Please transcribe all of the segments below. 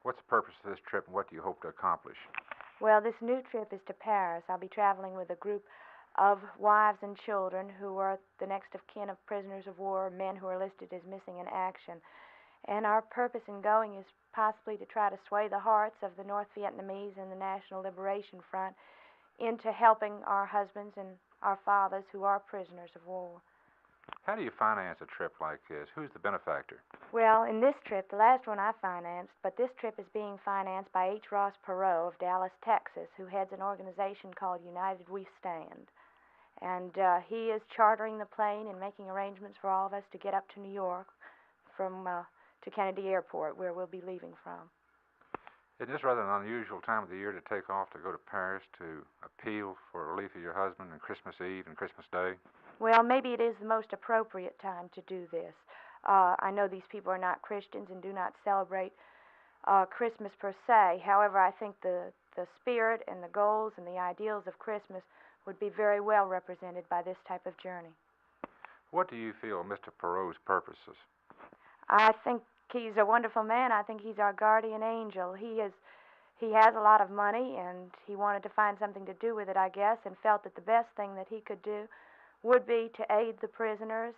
What's the purpose of this trip, and what do you hope to accomplish? Well, this new trip is to Paris. I'll be traveling with a group of wives and children who are the next of kin of prisoners of war, men who are listed as missing in action. And our purpose in going is possibly to try to sway the hearts of the North Vietnamese and the National Liberation Front into helping our husbands and our fathers who are prisoners of war. How do you finance a trip like this? Who's the benefactor? Well, in this trip, the last one I financed, but this trip is being financed by H. Ross Perot of Dallas, Texas, who heads an organization called United We Stand. And he is chartering the plane and making arrangements for all of us to get up to New York from to Kennedy Airport, where we'll be leaving from. Isn't this rather an unusual time of the year to take off to go to Paris to appeal for relief of your husband on Christmas Eve and Christmas Day? Well, maybe it is the most appropriate time to do this. I know these people are not Christians and do not celebrate Christmas per se. However, I think the spirit and the goals and the ideals of Christmas would be very well represented by this type of journey. What do you feel Mr. Perot's purposes? I think he's a wonderful man. I think he's our guardian angel. He has a lot of money, and he wanted to find something to do with it, I guess, and felt that the best thing that he could do would be to aid the prisoners.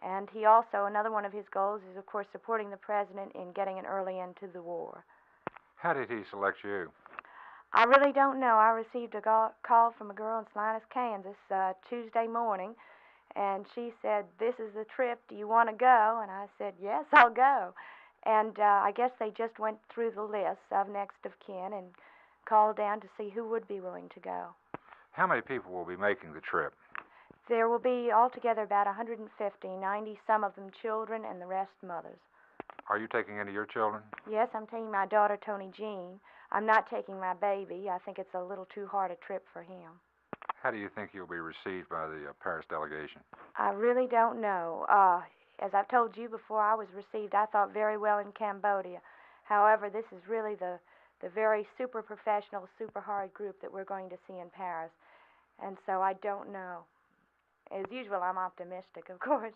And he also, another one of his goals is, of course, supporting the president in getting an early end to the war. How did he select you? I really don't know. I received a call from a girl in Salinas, Kansas, Tuesday morning, and she said, "This is the trip. Do you want to go?" And I said, "Yes, I'll go." And I guess they just went through the list of next of kin and called down to see who would be willing to go. How many people will be making the trip? There will be altogether about 150, 90, some of them children, and the rest mothers. Are you taking any of your children? Yes, I'm taking my daughter, Tony Jean. I'm not taking my baby. I think it's a little too hard a trip for him. How do you think you'll be received by the Paris delegation? I really don't know. As I've told you before, I was received, I thought, very well in Cambodia. However, this is really the very super professional, super hard group that we're going to see in Paris. And so I don't know. As usual, I'm optimistic, of course.